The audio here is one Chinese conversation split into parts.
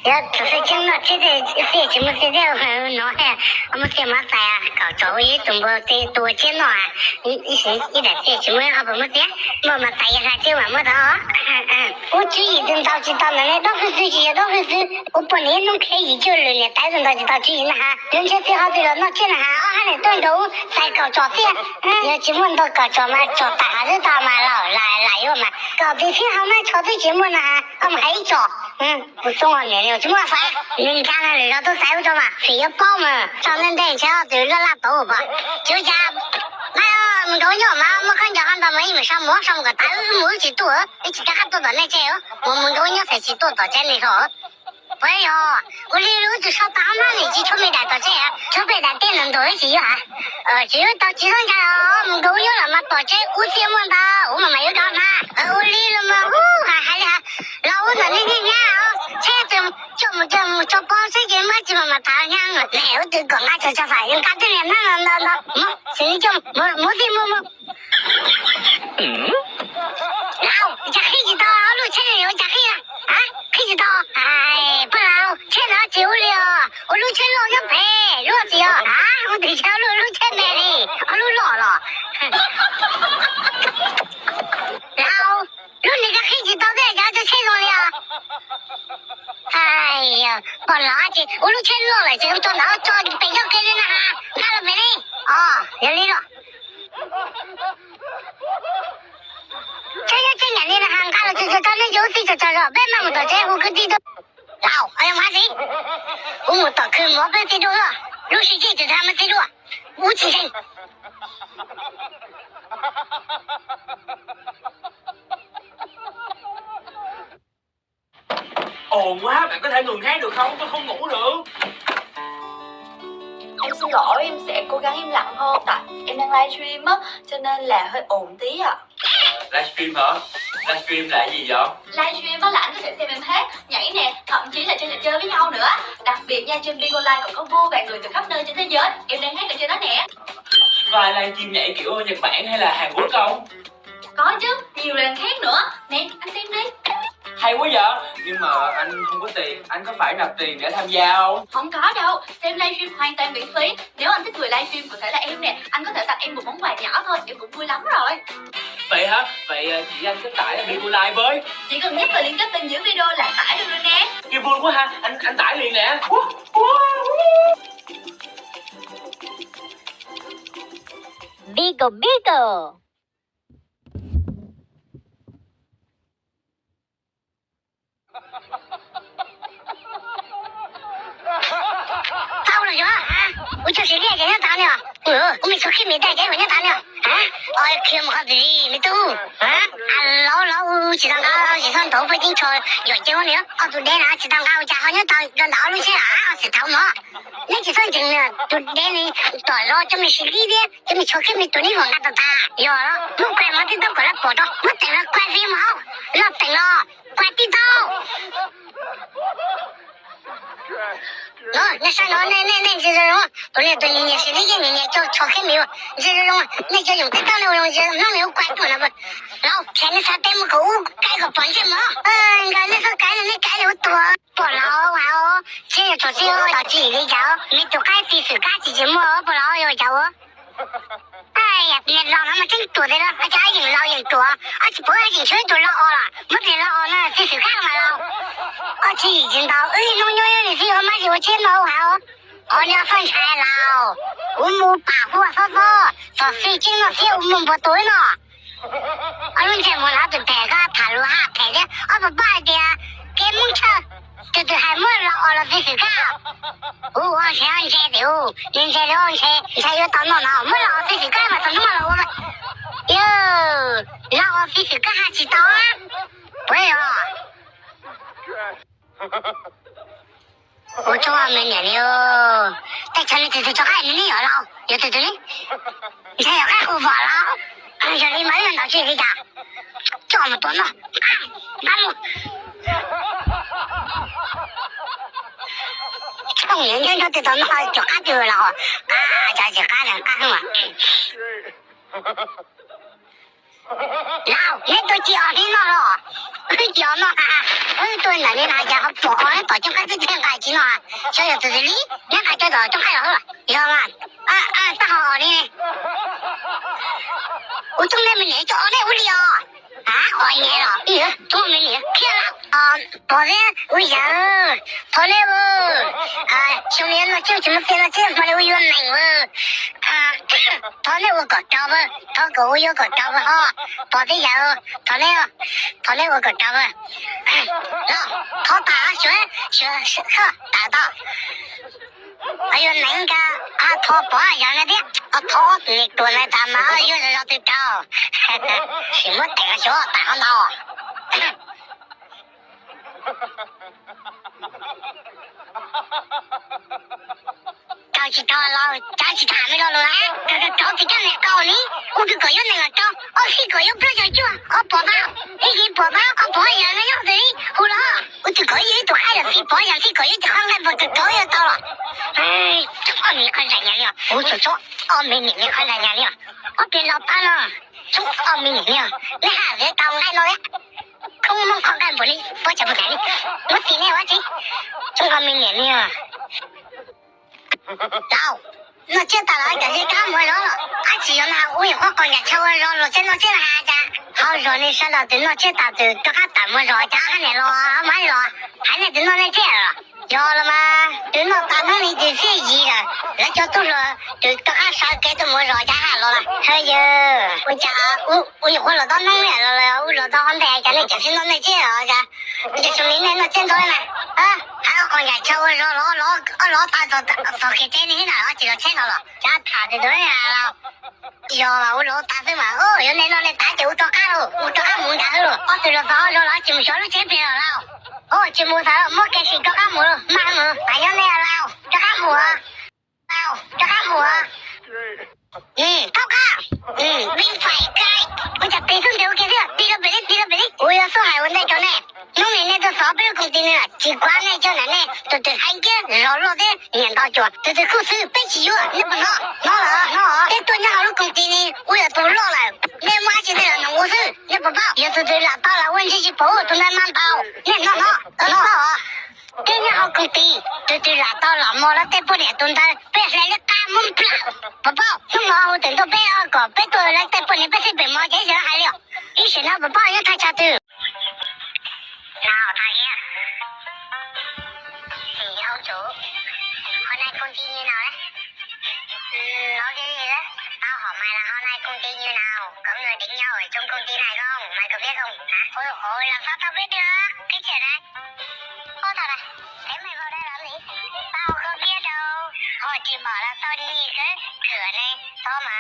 要只是讲到这个事情，现在脑海我们怎么在啊？搞找一中国再多见到啊！你是一点事情没好不么的？我们在一下今晚没到啊？我就一顿到就到那里，到时自己到时我本来弄开一九六年，带人到就到去那哈，人家最好对了，那进来哈，还来端头再搞找费，要去问到搞找嘛，找大日大嘛，哪有嘛？搞对挺好嘛，瞧对节目呢哈，我们还一找。不中啊，年龄这么烦，人家那人家都在乎着嘛，非要报嘛，上人带钱对了拉倒吧，就家，哎呀，没鸟嘛，我看见俺咱们因为上个大日没去多，你今天还多到那去哟，我们都鸟才去多到这里头。不要，我例如就上大马那几车没带到这，车没带电能多一些啊，只有到机场家我们都有了嘛，到这我先问到，我们没有干嘛，我例了嘛，还厉害，然后呢那车叫帮水给嘛，基本嘛大娘了，没有这个俺叫啥人干的呢，那，现在叫没。然后这黑几刀，路前面有加黑了啊，黑几刀，哎，不然前头久了，我路前老要赔，老子要啊，我对前路前面的，我路老了，然后路那个黑几刀在家就踩中了，哎呀，不垃圾，我路前老了，这个找北京给人了哈，拿了没嘞？哦，有来了。这年龄的哈，干了这到那有谁就找着，别那么多在乎个地头。然后哎呀妈谁，我们到去毛病谁着了，60几就他们谁着，5几人。Ồn quá, bạn có thể ngừng hát được không? Tôi không ngủ được. Em xin lỗi, em sẽ cố gắng im lặng hơn. Tại em đang livestream á, cho nên là hơi ồn tí à. Livestream hả? Livestream là gì vậy? Livestream á là anh có thể xem em hát, nhảy nè, thậm chí là trên trò chơi với nhau nữa. Đặc biệt nha, trên Bigo Live còn có vô vàn người từ khắp nơi trên thế giới. Em đang hát ở trên đó nè. Có ai livestream nhảy kiểu Nhật Bản hay là Hàn Quốc không? Có chứ, nhiều lần khác nữa. Nè, anh xem đi. Hay quá vậy. Nhưng mà anh không có tiền, anh có phải nạp tiền để tham gia không? Không có đâu, xem livestream hoàn toàn miễn phí. Nếu anh thích người livestream có thể là em nè, anh có thể tặng em một món quà nhỏ thôi, em cũng vui lắm rồi. Vậy hả? Vậy chị anh cứ tải Bigo Live với. Chỉ cần nhấp vào liên kết bên dưới video là tải được rồi nè. Nghe vui quá ha, anh tải liền nè. Bigo. Sao rồi hả? Ủa cho sự liên hệ tao nè. Ủa mình số khi mình带给人家打了。哎，看么好子哩，没走。老去当高，去上头发顶车，要结婚了，做脸啦，去当高，家好像当道路去啊，是头嘛。那去上进了，做脸的，到了这么是里的，这么车开没多地方俺都打，要了，我关门的都过来报着，我等了关谁嘛，老等了，关地道。那上头那这种，对你是那个你叫超开没有？这种那叫用在当了用这那没有关注了不？然后天天啥带木狗改个半天嘛？你看那时候改了那改了多不老哇哦，这出去到自己的家，没就改费事改自己么不老要叫我。哎呀，别老他们真多的了，而且人老人多，而且不爱人全都老了，没得老呢，这是干嘛了？而且已经到农业的时候，马上我见到好，2分菜了，我们把火烧水进了水，我们不对了，们这么那都带个塔路哈，带的，不把的给蒙车，对还没了这是干。往前往前走，人家往前，才有到哪没老这是干嘛？怎么了我们？哟，老这是干啥知道啊？不要。我做完没年了，在城里这还没有了，有对，你才要还后发了，俺这里没人到这里家，这么多呢，那么。从年天就得到那就干丢了哈，家就干了干什么？然后那都叫你了，要喏哈，对那里那家伙不好的到就开始全开机了啊，小小子里两个叫到就开了，要嘛打好的，我从来没来着的屋里啊。啊，好年了，怎么没你？骗了啊！当然，我想，他那个兄弟，那就这么干了，这么的我有难哦。他那个搞招不？他给我有个招不哈？到底要他那个搞招不？他打学打到。哎呦，那个他不一样的，他你过来他妈有人要对招，什么大学大脑。找去找老，找去他们了啊！这个找去干来搞你，我这个有那个找，谁个有不想去报道，你报道，报一样的样子，好了，我这个也都喊了，谁报一样，谁个也就喊不这招也到了。你看人家了，我就说没你看人家了，我变老板了，说没你了，你还是当俺了呀？空蒙看看不理，我就不干你，我今年我去，中没年了。老，那这打了就是干么了？只有那我一会儿刚才吃完肉了，真的这还家，好说你说到真的这打的都还打么肉，家还来了，买了，还来真的来这了。要了吗？真的打那里就是一了，人家都说就都还啥该怎么说家还了了。还有我一会儿落到弄来了，我落到安排家里就是弄来这了家，就是明天那正常了还有刚才吃完肉老打到给这里了，我就吃到了，家他的都来了。要了，我老打什么？原来那里打酒到干了，我到干木干了，对了，早上了，就没晓得这边了。就没啥了，没开始搞干木了，马木，大家来了，这干木，这干木，搞干，没法改，我家背上给我给这，低了背的，我要说还问在叫呢，农民那都上班工资呢，机关呢叫奶奶，都还给绕的年到脚，都口水背起药，你不拿了，再多年好了工资呢，我要都绕了，你妈现在弄我手，你不报，也都拉倒了，问题是包都来难报，你拿啊。给你好工地，都拉到了，没了再不来动他，别来了干门不报，什么我等到别个，别多了再不来，别随便毛钱还了，你现在不报要他家头。那好大爷，你好走，河南工地你哪嘞？老给你了，好买了，河南工地你哪？今日定要中工地来讲，买个别个我了发到别的，给钱来。好的了，谁没跑来了你？到河边头，去跑了到你个可呢？到嘛？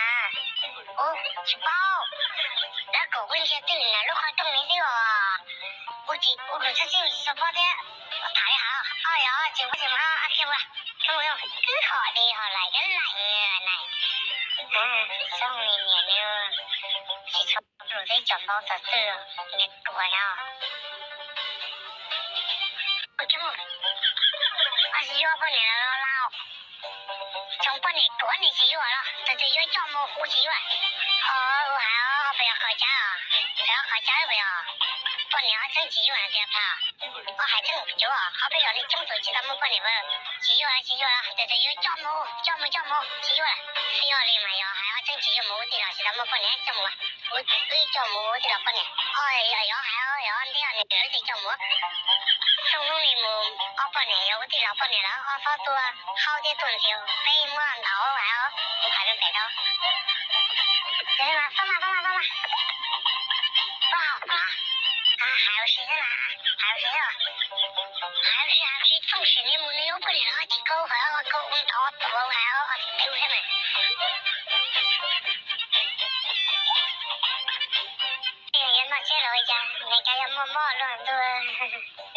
去跑，那个问题对呢，如何动你的我可是就是跑的，打得好，呀，就不行嘛，给我，更好的来个来，送你年了，去从路在讲包的事，你多呀。要不你老，从不你多你几月了，这就要叫么呼几月？我还要不要回家啊？不要回家不要？不你还挣几月了这怕？我还挣不久啊，好不要你挣手机他们不你们几月了？这就要叫么几月了？需要你们要还要挣几月么的了？是他们不能挣么？我叫么的了不能？要还要这样的儿子叫么？送农民们不能有的了不能了，好多好的东西被我拿还是白到。行了，放了。不好了，还有谁呢？还有谁？从十年没有不了，几口还要狗公刀，我还要丢他们。那这老家，那家要默默乱炖，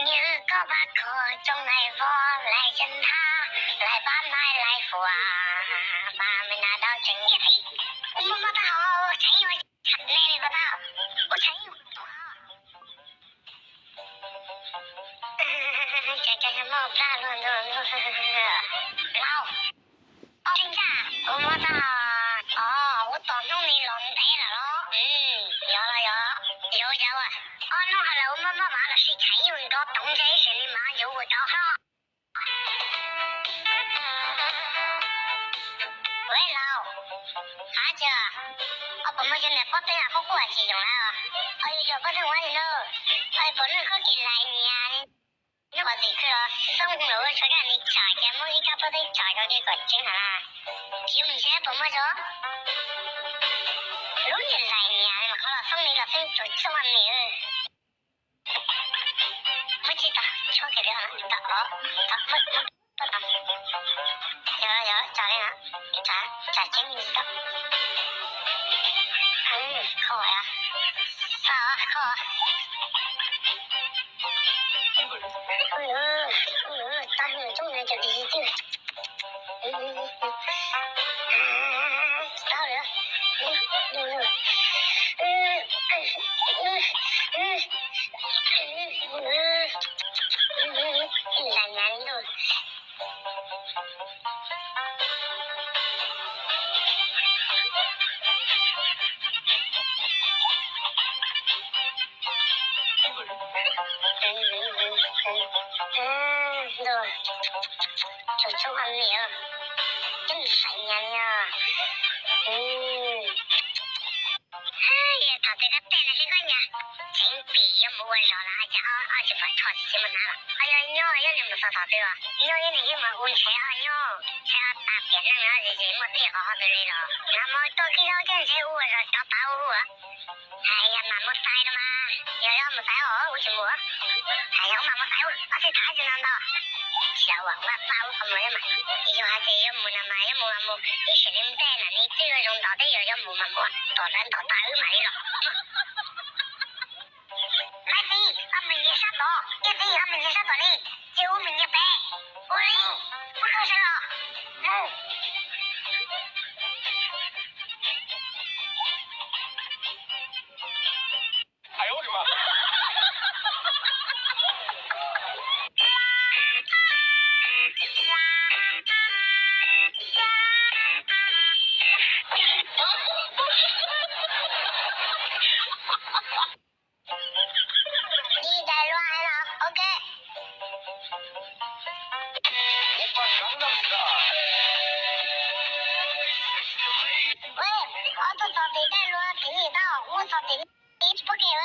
你个把口中来佛来人他，来把奶来佛把门拿到真一黑，我们不好，真有奶奶不到，我真有多好。这是冒大乱炖，老，真假？我没到，我到农民弄呆了咯，有家伙。弄好了，我们妈妈了水柴油到冻在身里嘛，就我找好。喂老，啥子？我不么现在不等下不过去用了啊？哎呦，要不是我的喽，哎，不能可进来呢。你我这去了，生活了，我说让你查见我一个不得查着这个警察啦，就你现在不么着？如你来呢，你们好了，生你了，分就吃完没有？没记得，巧克力好了，到没不到，有咋的了？咋经理的？好呀，好。大女中了就离去。到了。来年了。就吃完没有？真3年了。他这个带的是个呢，真逼也没问上了，就把吵起么难了。哎呀，鸟也那么说啥对吧？鸟也那些么问菜鸟，菜大便那样这些没得好的人了。那么到给老点菜我说到8五。哎呀，那么晒了吗？要么晒哦，我去摸。哎呀，我妈妈晒我，而且他就难道？小王八8五没嘛？你就还这也没那么也没那么，你是你带了，你这个用到的也没那么，到人到大二买了。买飞，俺们也啥多，也飞俺们也啥多嘞，就我们也白，喂，不可是了，哎呦我的妈！你在乱了 ，OK。喂，我都找对带路给你到，我找对你不给了，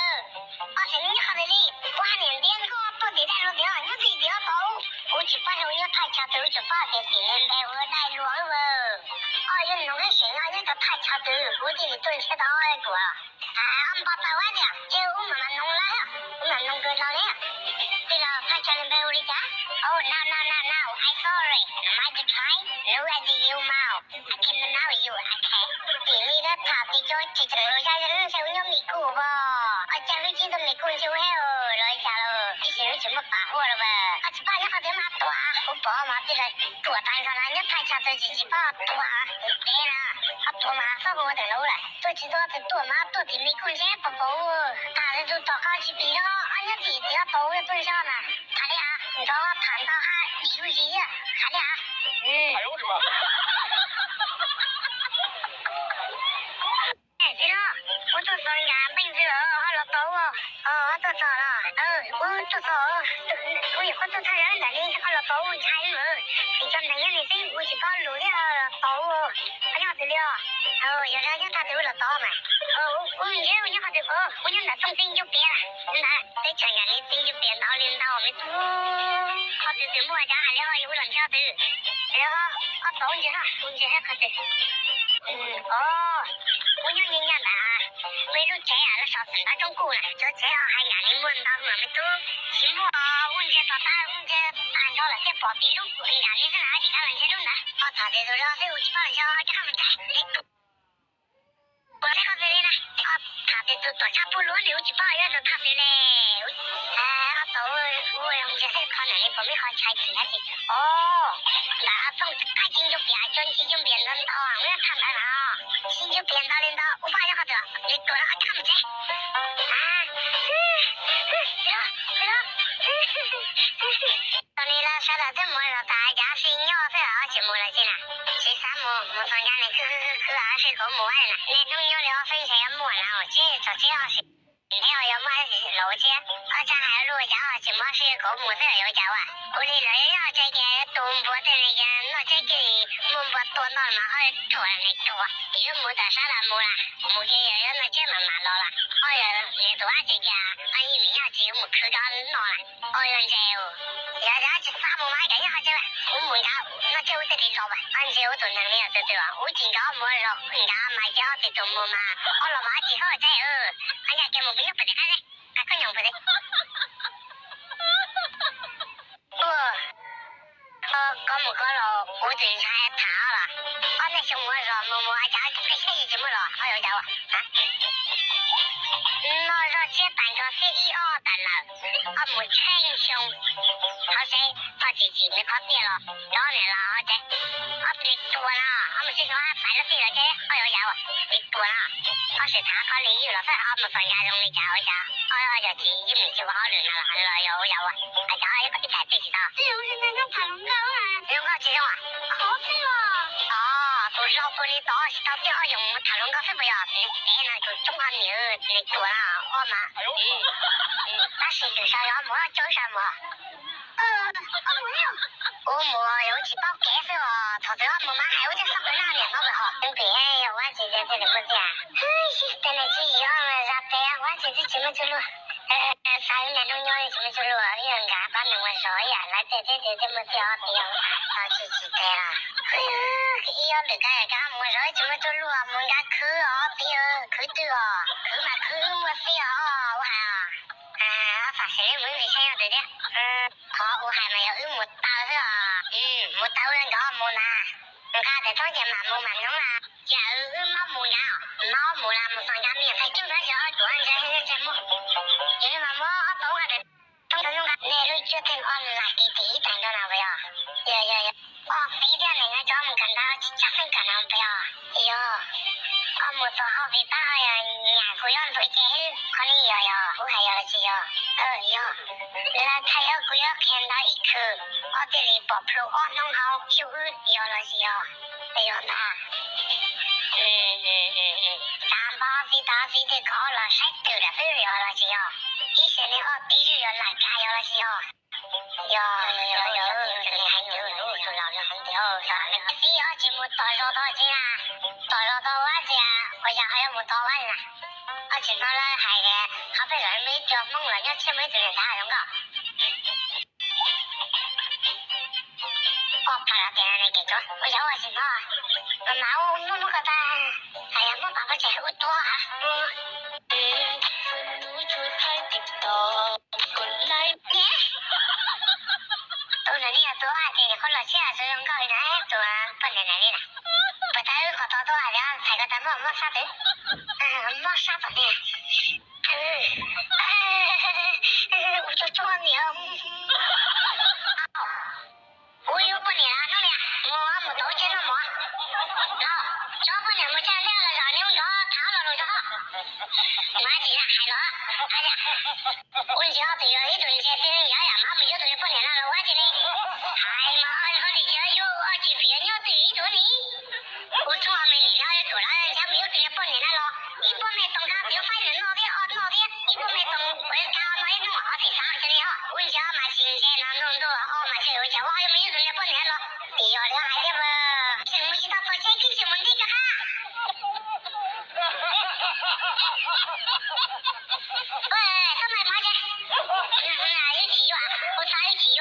是你好的哩，我还连个都对带路的，你自己要到，我去把手要他家都去把这别人带我带路了，要弄个谁要个他家都，我这里准车到个，俺把台湾的，就我慢慢弄来了，我慢弄个老的，对了，他家人带我的家，no, sorry, I just try, no I do you now, I can now you, I can. 店里的他对着这层楼下人手有没过吧？家里几都没过就还哦，老一下喽，一些人全部发火了吧？这把你好的嘛多啊，我爸妈这个多单上了，你太强这几把多啊，对了，多嘛少我等楼了，多几多这多嘛多的没贡献不够，大人就到好几笔了，俺家弟弟要到我多少呢？他俩，你说谈到还有意义，他俩，哎呦我的妈！对了，我都说人家名字了，好了到我，我都找了，我都找，我一会儿都查人那里，好了到我查人，你叫那样的谁，我去搞路的到我，我要得了，有两天他都了到嘛，我们这我讲好的，我讲那从这就变了，那在城里这就变到领导没多，好的对我家还了有人晓得，然后到你这上，我这还可得，我讲人家的为了这样的上升那种过来，就这样还让你闻到我们都行不？我这到大我这按照了这保庇路，人家你是哪里干人家种的？他这都是我去帮人家他们家，我这个这里呢，他这都多差不多6、7、8月都他这嘞，我们这还可能你不没好拆起来的，那从他进就变，转机就变成我要看看了进就变到领导，我发现好的，你多了看不见，到你了，说到这么了，大家是鸟是去摸了进来，去3摸，我从家里去20个摸完了，那种鸟料粉谁也摸了，这样是。要么路去，家还路家什么是个木头有家哇？我的那要这个东部的那个，那这个木不多那嘛，多那多，又木的啥了木啦，木个要那这么嘛老了，那多这个，一年要只有木口干闹了，这哦，要去啥木嘛个要这个，我木家那就得给找吧，这我都能了对吧？我今朝木肉，人家买家的东木嘛，老妈几号这哦，给木不要不得看嘞，可牛不得。搞木搞了，我对他还谈了，那些我说我家这些已经没了，有家伙那说这单个CEO单了，没成凶，好些自己没靠别了，当然了，这不得多了，们这说还办了别了这，有家伙得多了，是他考虑有了，反正们放假中的家伙家，要去一没去过好人了，有家伙，家伙一台对起到，这我是那个爬龙岗啊，龙岗几种啊？好吃啊！都是老公的刀，到最后用爬龙岗是不要的，那就中华牛那多了，嘛，但是至少要么叫什么？我有去包盖子哦，他说我妈还有这上班哪里搞不好，对呀，我姐姐这里不见，等那几样啥的，我姐姐怎么走路？3年钟鸟怎么走路？人家把那我说呀，来这么小的要到几代了？要那个我说怎么走路啊？我家口口对哦，口没事啊，我还发现我没想要对的，我还没有没到是啊，没到人家没拿，我看在中间嘛没弄啦，家没拿，没啦，没放假免费，就那些多人这么，因为嘛我到我的，到那种那路决定来给第一站到那不要，有，非得那个叫我们跟他加分干了不要，没做好味道呀，年后要做节日，可能我还要去那他要不要看到一颗，这里把铺弄好，就要了是那，咱把大飞的搞了，晒透了，非要了是一些的地日要来干要了是有，这里还有，主要是很多啥那个，节目多少钱啊？多少万钱？我想还有没多万呢。今朝了还的，好多人没叫懵了，要钱没对人打什么？怕了别人来给着，我想我今朝，妈我个蛋，我爸爸钱我多啊，都是你要多啊，给你好了钱，这种搞一点多不能来的了，不但有好多还两才个咱没啥的，没啥的呢，我就装你我有半年了，弄的，我没到钱了没，交半年没钱了了，让你们谈了就好，我既然还了，我就要对了一顿钱，对人家妈没有对半年了，我这里，妈，说的就有几分你要对一顿呢，我从来没领了也多了，人家没有对半年了，一半没动他就反正闹的，一半没动，我就干那一种谁啥这里我家嘛新鲜那弄多，嘛这有钱，我还没有对半年了，要了还得不，什么去到做钱给什么这个哈。喂，上买毛去？有气源，我查有气源，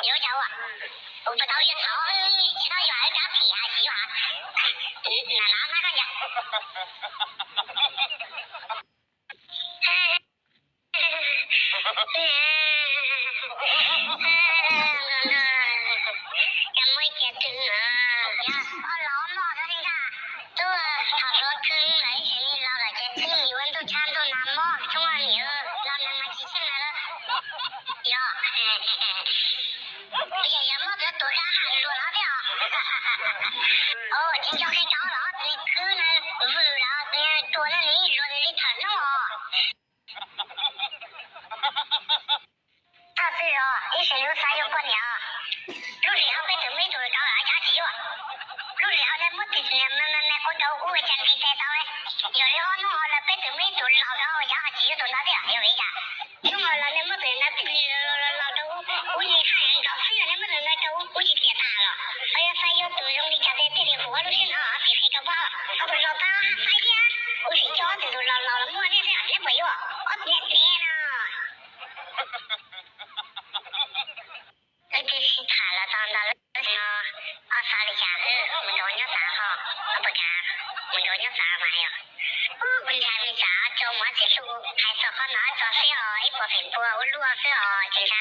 有叫我不到一套，其他有还加皮还气源，哪个去？今朝开高了，你可能无了，你多了你说的你疼了他是一生有3有8年，60岁都没做到2加7路上 mất thì mẹ con đâu cũng phải chẳng đi tay tao ấy giờ đi họ nó là biết từ mấy tuổi lão đó giá chỉ cho tụi nó thế à hiểu vậy à nhưng mà là nếu mất thì nó biết lão đâu cũng như hai anh搞事nếu mất thì nó đâu cũng chỉ别大了哎呀sai要对用你家的这里活都是啊比黑个包啊不老大sai的啊我睡觉这都老了摸那这样也不有我别呢这个是他了长大了啥的家是我们着啥好不干我们着啥玩意我家的家周末结束还是好拿着是一部分不我录是精彩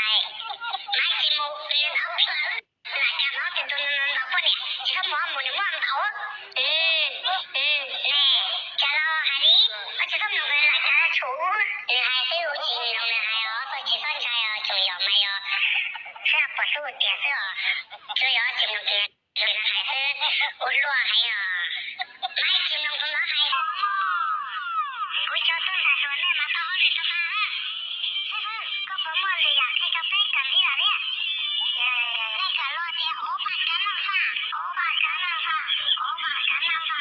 买节目好吃来家老的都能老不呢这个摸头家老还的我这个弄个来家宠物还是有金融的还有说计算家呀重要没有是不是我电视主要金融的原来还是我录还有买金融的还有我叫东山说那么到的是啥个不么的呀这个被跟的了的那个老的欧巴干能发欧巴干能发欧巴干能发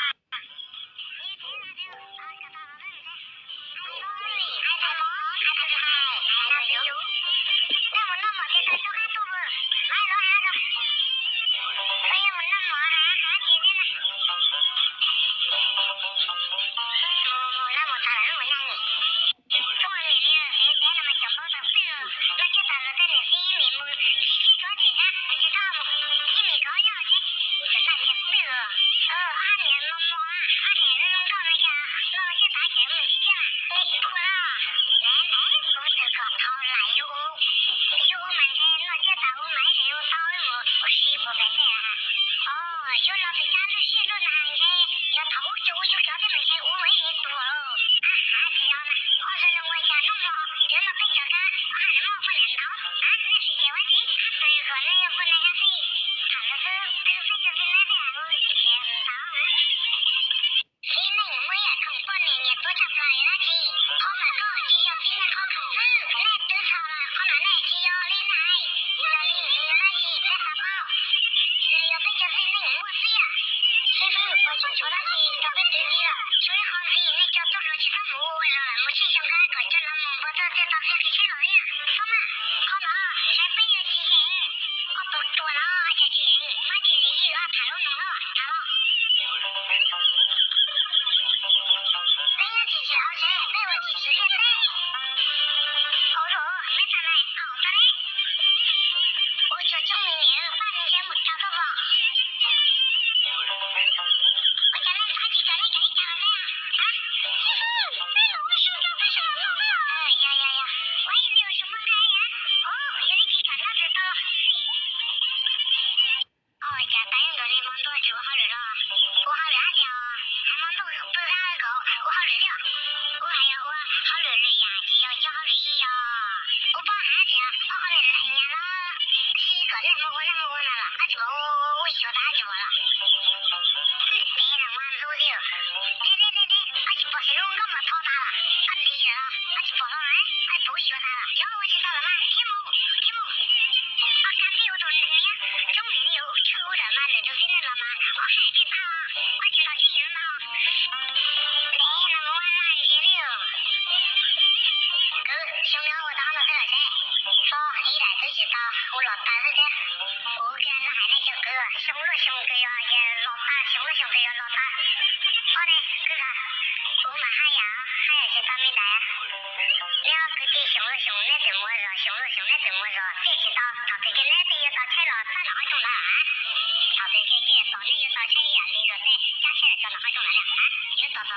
你听了就啊个大老人的还在忙还在嗨那就那么的在说还做不买了还个哎呀我那么还几天呢那么大人我让你中文里的谁在那么讲包的事那就打了在你心里么去抓紧他你知道吗一米高要去你是那些事二年么么啊二年是弄到那个弄些打钱没去了你哭了奶不是个头来有满天那些打我买谁有刀我是不白菜啊有老的家里线路那些要头就搞的那些我没人多只要呢20块钱弄不好别人被叫他还能冒不两刀那是结完钱所以说那也不能像谁他那是跟谁就是那个我钱刀谁那我也从过年也多长来了去好买高就要比那好看子那多少了好买那就要来要领那些别啥跑要被叫谁那我是呀谁说我就说那些都被对比了所以好是那叫多少去他母为啥了我去想看可真了我这到时给谁老呀好嘛好嘛谁非要几人我都多了这几人我今天又要谈论弄了谈了没有几只好谁被我几只练背我说没啥来好的嘞我就证明你半年前我找到吧我讲了啥几个来给你讲的呀没有我说这不是老弄了呀我也没有什么开呀有的几个那知道家答应着的忙多久好热了我好热的还忙多不是那个我好热的我还要我好热热呀只要叫好热呀我帮孩子我好热来年了是个那么我那了就我学打就完了别人玩手机对就不是用那么操大了厉害了就不好玩不学他了然后我知道了嘛题目干脆我做什么呀中年有抽着嘛那就是那了嘛我还知道我知道就赢了那么我烂些了兄弟我当了这谁说一来就知道我老大是这我跟着还那叫哥兄哥呀也老大兄哥呀老大好的哥哥我们还要去他们来两个弟兄那怎么说兄那怎么说谁知道他这个那个又到菜了算了好种了他这个早年又到菜呀那个在加起来算了好种了又到的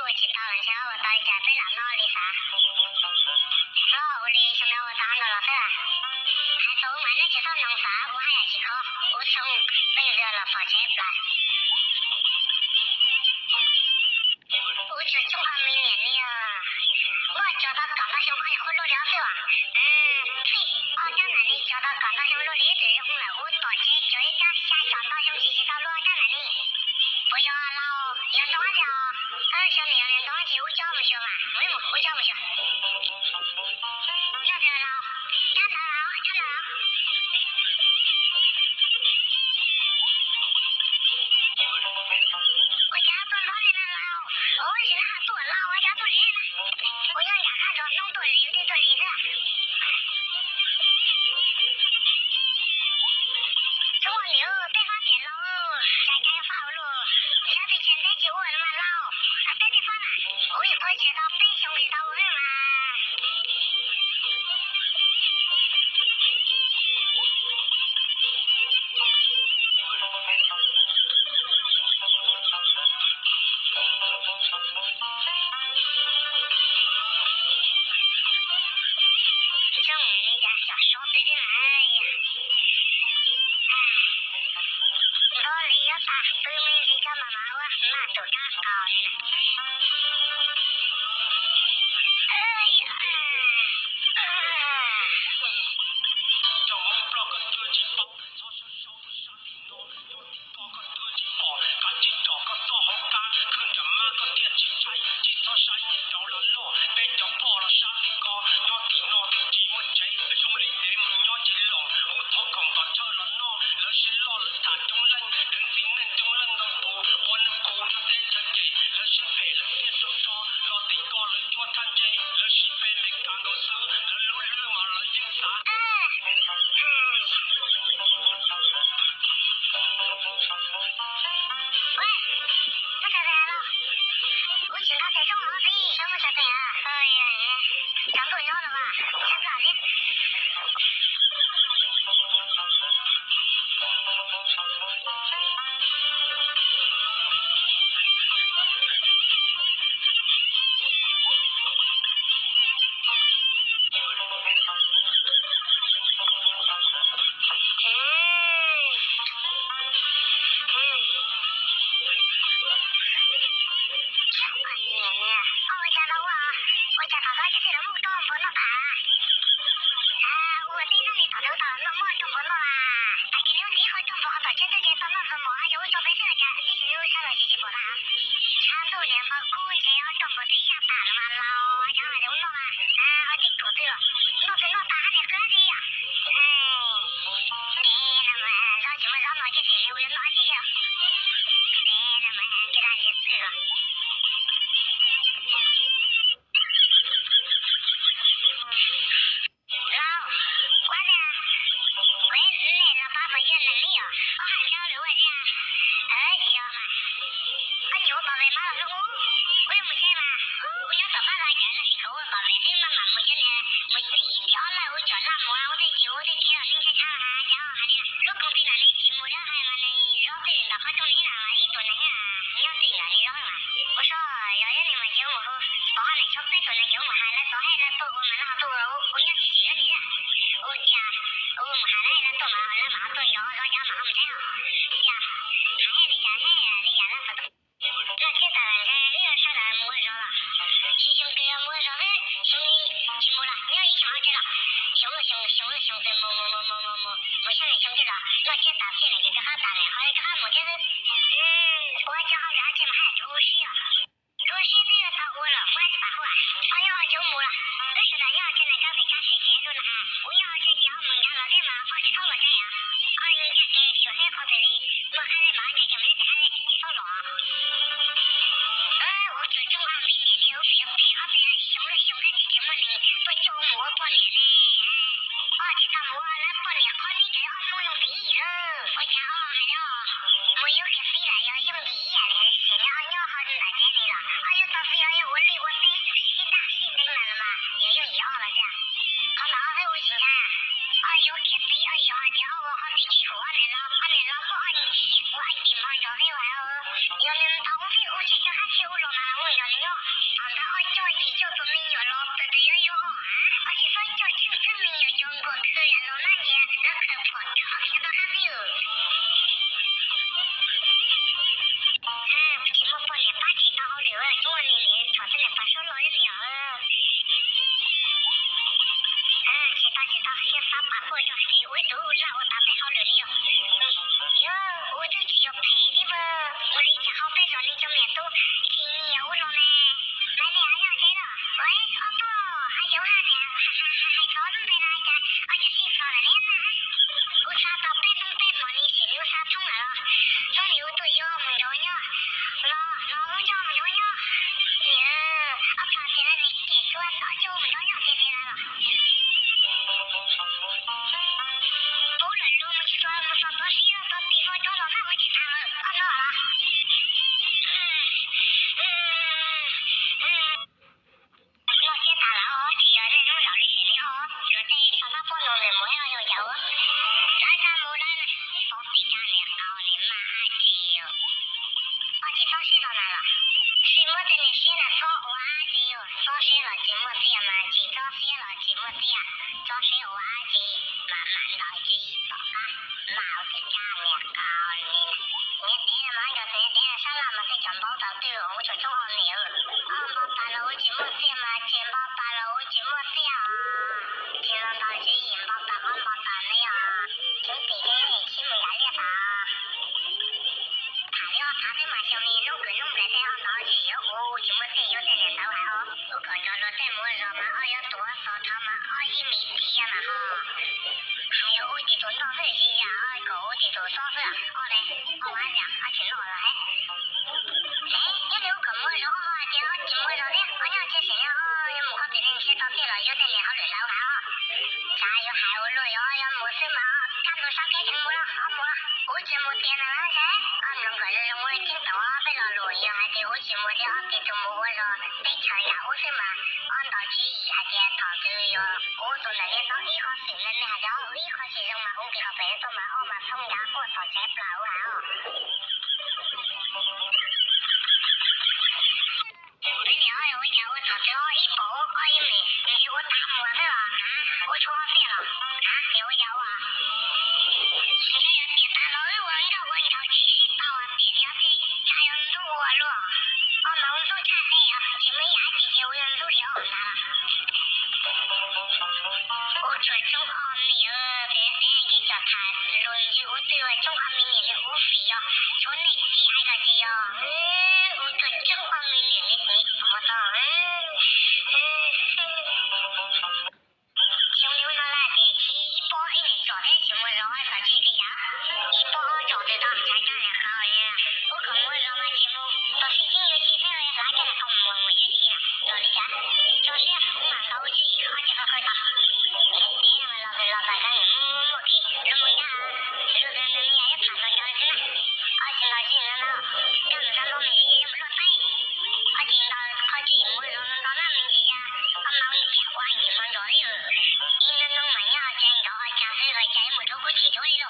我知道了像我到一家被哪闹的啥我的兄弟我当着了是还说我们那知道弄啥我还要去考我从本热了跑去来我是中华每年的我叫他刚大熊快活络了是吧对江南的叫他刚大熊落里对红了我到这叫一家下江大熊去知道落江南的不要老要多少小妹要多少我叫不学嘛我叫不学要这老江南老老我家做人呢，我要家看着能做人的做人的。中国牛北方电脑，家家有发路，小的现在就我他妈老，在地方呢，我也不知道白熊味道味嘛。正人家小少岁的哎呀，哎，我里要打，对面这叫妈妈我那都长高的呢。哎呀，喂，我啥子了？我今他在中老师，什么啥子呀？哎呀，长多腰了吧？吃啥的？我家到我，我家到到就是那么多不能打。我对那里到头到那么中不弄啦，大家留地和中不好到这直接到那什么，哎呦，我做白事了家，你是有啥东西去不打？长头年发古一些要中不对下打了嘛，老家还得我弄啊，我得多对了，弄是弄打还得喝的呀，那么让什么让哪些谁我就哪些去，那么给他去死了。么要有叫我，咱啥没来呢？放地家的搞的妈鸡哟！我去早洗澡来了，谁没在那写的少我阿鸡哟？早洗了寂寞爹嘛，鸡早洗了寂寞爹，早洗我阿鸡，慢慢到鸡爸爸，妈我是家的搞的。你爹的妈就是你爹的啥那么是讲包到对我就做好牛，包大了我寂寞爹嘛，钱包大了我寂寞爹啊，金龙大鸡银包大王包大的呀，就地给你起没压力啥？他在嘛小米弄个弄不来在上到去以后，寂寞爹有在那头还好，我搞着了在么热嘛，要多少他们1米天嘛哈。还有我这种到手机呀，狗这种少是，嘞，晚上去闹了还。有的我跟我说这寂寞热的，要去谁呀？要门口对面去到对了，有在那好轮到还好。加油还有路要没事嘛，赶路上该听没了，没了，我寂寞点了噻。弄个人我听到被了路以还得我寂寞的别都没我说得瞧呀，我什么到记忆还得到这个我从那里到一号水了，你还得一号水上嘛，我给他白做嘛，嘛从家过早才不老还哦。对了，我叫我早知道一包一枚，你给我打么子了啊？我错费了啊？给我叫我。你看要别打了，我你到继续打啊，别的要给加油路了，忙都差那样，前面压几节我人都了那了。我说中华民这给叫他轮流对我中华民年的无非呀，从那第二个节呀，我说中华民年的你怎么到兄弟们来的去一包一年早点去我让我上去的呀，一包早的到才干的好呀，我跟我让我节目到时间有7天了，哪个来搞我就去了，到你家，就是我蛮高级，而且还可以打。老大干我去，那么呀，这个那你也看到了是吧？现在现在呢，干不上老美也不落袋，见到他去我说到那边去呀，妈我家管你们着的，你那弄门呀，见着家水和家木头过去做的了，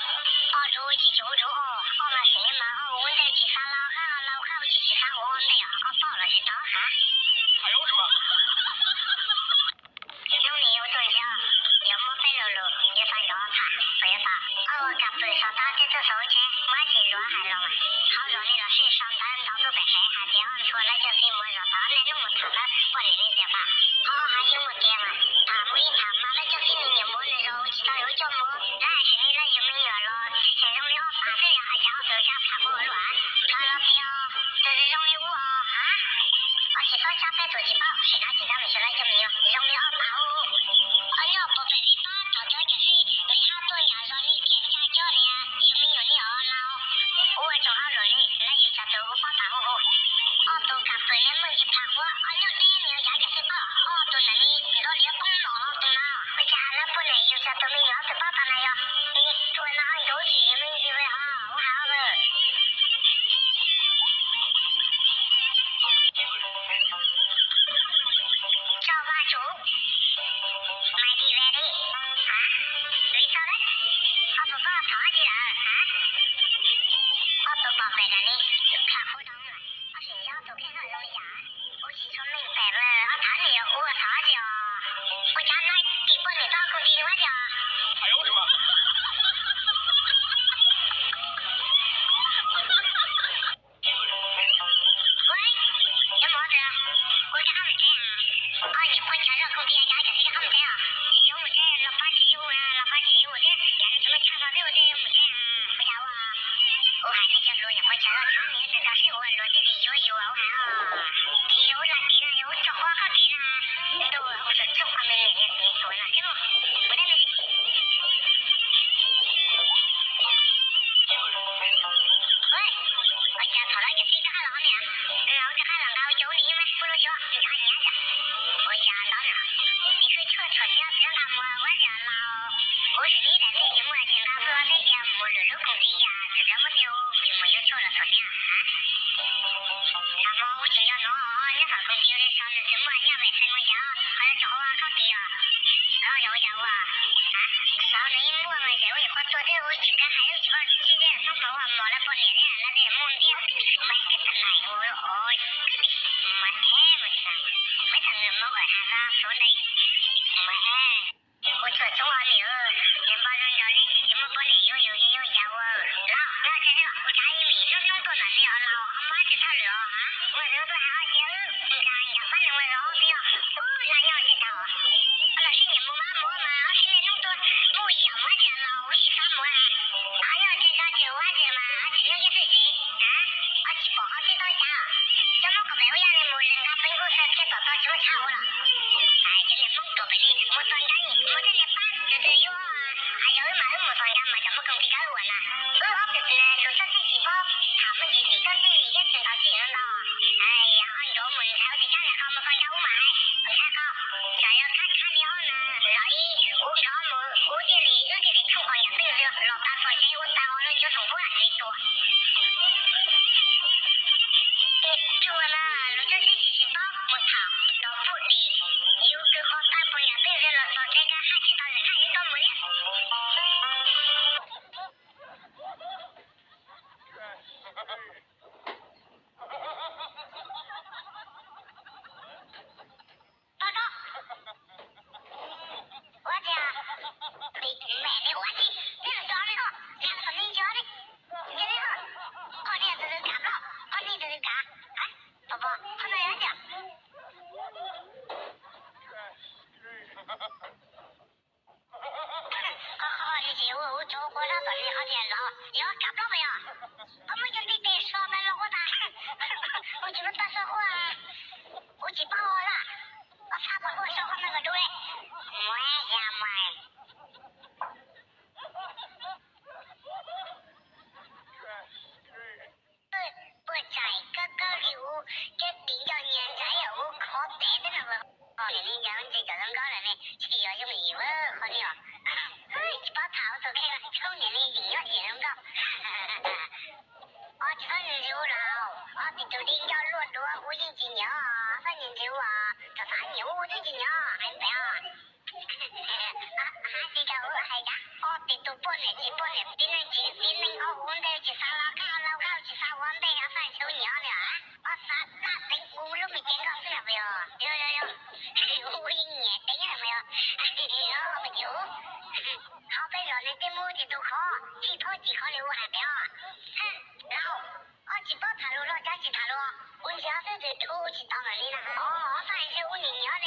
做去做那是你们我在去杀老汉我去杀我的呀，报了去找哈。还有什么？农民有东西要么白露露，要上药茶，不要打。我干不上打这收钱，我去热还冷啊。好热的了，谁上班到处白晒，还这样说那就是没热到，那种他们不理的对吧？还有没点嘛？他没他妈的就是你没那种，其他有叫么？那是你那就没热了，之前容易发水呀，还加手下怕不乱，他老天哦，这是容易我我去到家摆做几包，谁拿几张没出来就没有，容易把我。要不被你打到这就是你好多人说你天下叫你有没有你老我正好轮你那有叫做我打呼都干本来梦去怕我要点名家家是报都那里你说你要帮忙了懂了我家那不能有叫做没有是报答那样你做哪有去没机会我好了赵八主买地外地谁晓得不报啥的人都报备了你看不懂了谁要都看到容易我是说明白了他你我啥的我家那地方你到工地的话的还有什么？喂，有么子？我是他们家你不瞧这工地家就是他们家有么子老八七五的家里怎么抢到6的有么子不晓得我还能叫录音我瞧到他们知道是我录的有我还有了给了有这话可给了都我说这话没你说了对不我在那里喂我家头了就是一个海浪呢然后这海浪高9米吗不能说你看你家我家到哪你说车车别干么我家老我是你在这些我听他说这些没路工地呀这么就没有车了说呢他们那一摸嘛，这我一会儿做这我去看还有几个几点钟头啊，摸了半年的，那得摸的，买个太难我哦，没没啥，没啥人摸过啥子，说的没，我做中华牛，人把人家的事情么半年有家我老，那这是我家里面弄多难的啊老，妈去炒了啊，我这都还好些，你看呀，反正我说好的呀，那要去炒啊。那是你妈妈嘛，是那种多不一样嘛的老是啥么啊？还要这啥酒啊这嘛，这有些事情啊，去不好去到家，怎么个白话的没人家本国是这到就差我了，哎，这里蒙多本的，我算干你，我这里办就是有啊，还有嘛有没算干嘛，怎么更比较稳呢？就是呢，就这些细胞，他们就这是也知道自己人了，哎呀，按照我们才会讲的好么算干我嘛，不太好。想要看的好呢，所以我给他们有这里情况也没有老大说谁我打完了就从过来最多。就我呢，如果是细胞我操，到不里有个好大不了，对着了说这个还知道人还有多么的。报告。我这没买的我的，那个装的好，那个没交的，真的好，好的这是干不了，好的这是干，哎，宝宝，好哪样讲？好的些，我做过了，到底好点老，要干不了没有？我们就得说白了我打，我就是打说话，我去把我了，我啥不我说话那个主嘞，我呀妈呀！不在个个流，这比较年才有靠带的那个，年龄讲这叫人高了呢，需要有没有好的呀？把头都开了，抽年龄一定要见人高。我这个人就老，我比周领导落我眼睛鸟，反正就啊，这啥牛我眼睛鸟，还不要。还这个我还讲，我比都半年去半年，别人我问的去啥老高去啥问的要反手鸟了啊！我啥那等我都没见过是了没有？有，我一年等了没有？我们就好白了，那点么的都好，其他几好的我还不要。然后我去报他路了，加去他路，我家是在土去到哪里了？哦，反正我年鸟了，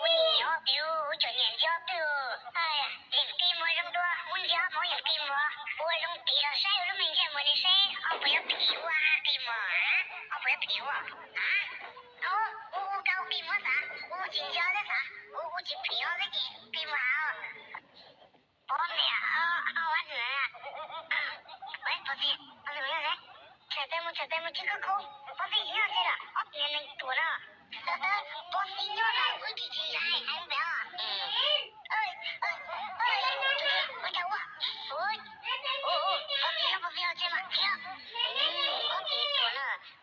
我年鸟对，我叫年鸟对，哎呀，人给么人多，我家没人给么，我人对了谁有人没见没的谁，不要骗我啊，给么啊，不要骗我啊，我搞给么啥，我进家的啥，我去骗我的给么好，我没有，我是人啊，喂，不是，我是没有人。这咱们这个口，我飞行去了，年龄多了，我飞鸟了，我自己还不要，我叫我不要去嘛，我飞多了，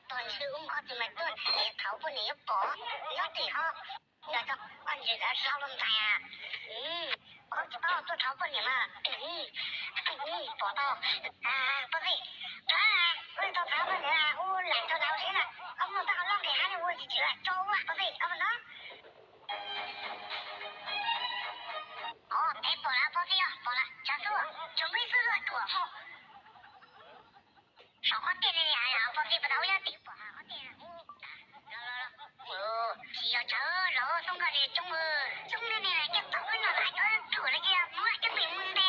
短期我靠这么短，也逃不了一包，要最好，要找俺这个少龙山呀，我就把我做逃不了嘛，报道，不对。我到他们那，我懒到老师了，我们到老给他的我就去了，找我，不对，我们呢？哎，报了，报废了，报了，加速，准备是多好。少花点的呀，报废不到我要对不好点，需要这老送过来中的呢，就到我那来个做了去，我就没问的，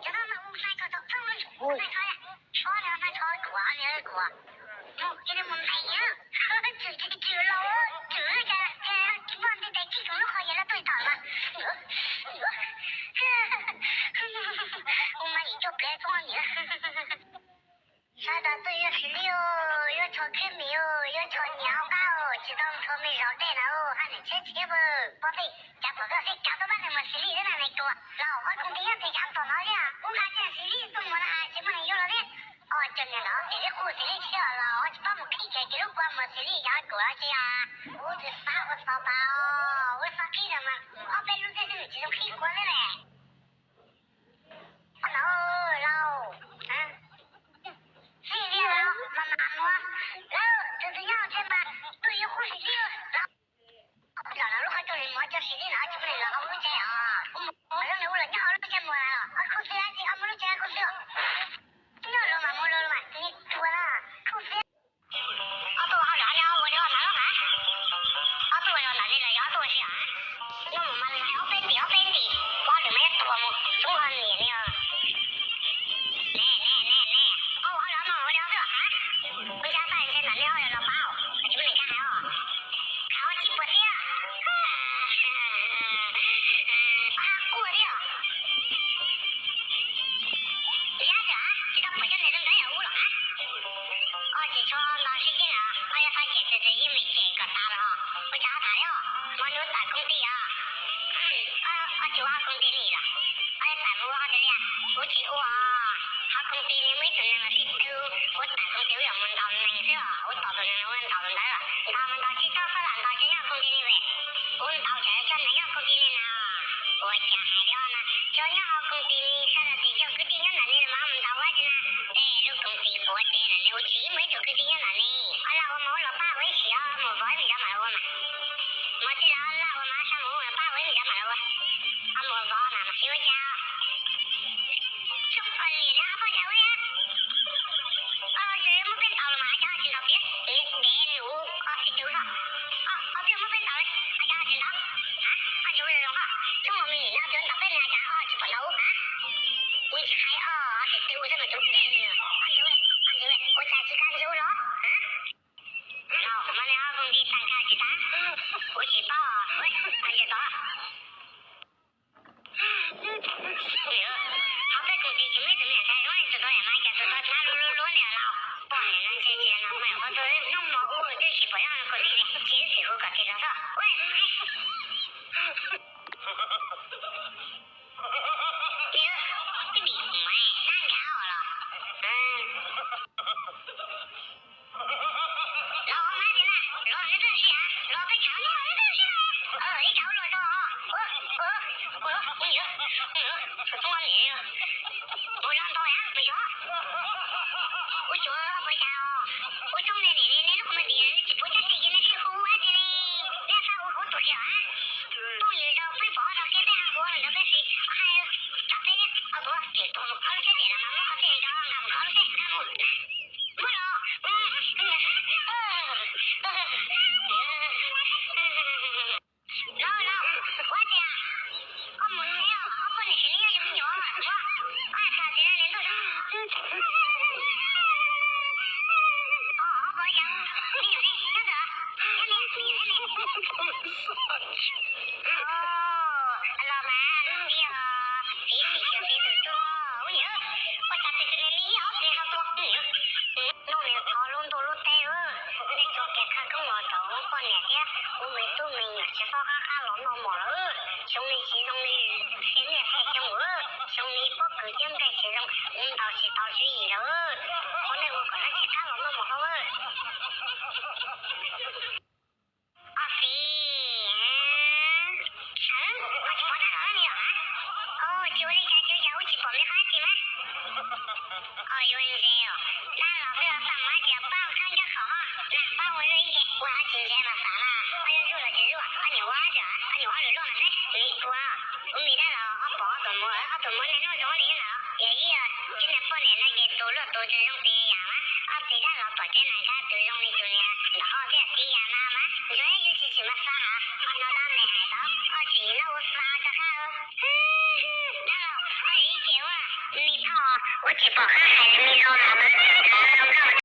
知道吗？我三个都走了，太好了。说了还超过那个，给他们买呀，这老这往的在几种好些了对到了，我妈一脚别撞你了，啥的都有16，有炒开没有，有炒年糕，知道炒没烧带了，还能吃不？宝贝，家不个谁家都把那么10里人来多，老花空的也在家做哪里啊？我看这10里怎么了？基本上有了的。真的老谁的火谁的车了，我就把我开开给我关么谁的家多少钱啊？我这啥我烧吧我啥给他们？我白路在这里这种可以过来嘞。大工地啊，就我工地里了，大夫好的呀，我去哇，好工地里每次那个去丢，我大工丢要门到门是吧？我到到那个我到到那了，他们到去找法兰到这样工地里呗，我们到这叫那样工地里呢，我家还了呢，叫那好工地里啥的这叫个地样那里的妈们到我这呢，这工地过得了6、7没就个地样那里，好了我老爸回去啊，我外面家买我嘛。我知道啦，我马上我爸回你家买了我，我爸妈妈休假，说你那不家位啊？这没变到了嘛？家进到边，你路是多少？这没变到嘞，家进到就是的话，中国民那边到边那家去不到我去还是丢什么都变了，俺这位，我再去赶走了我们的好工地单干去单。我去报喂，俺去报。好在工地去没怎么样，但容易知道呀，嘛家知道他路了了。哇，那这那没好多人那么我这是不让工地的，今时候可提着说，喂。你别买，单干好了。老妈的呢？老那东西啊，老被抢了那东西啊！一找老找说中国女人，我让导演不行，我说不行我中年你那么的人，不就是因为是户外的嘞？那啥我好多呀，东西上被包上给别人说，那个谁还有咋的呢？多给多么考虑谁的了嘛？我考虑谁着，俺们考虑谁？俺们没了，老，我家，我没钱啊，我本来心里有牛嘛，我他这人都是，不一样，没有的，那个，老板，你好，谁都做，我家这个你要谁好多，弄的讨论都路带那就给看跟我走，过年的我们都没有吃烧老闹毛了，兄弟其中的现在才像我，兄弟不够点在其中，到处一了，后来我可能去看老闹毛了。我去报哪里了就那家我去报名哈去吗？有人在那老不要上马去，帮我看着好那帮我热一些，我还今天嘛啥了？肉了就肉，你挖着肉了噻，我没得了，包怎么那种容易了，也今天过年那些多了多这种别样了，对的了，多进来看多容易就呢，然后别别样了嘛，你说有几什么啥那当没害到，去那我啥个看一节我去报看孩子没找他们。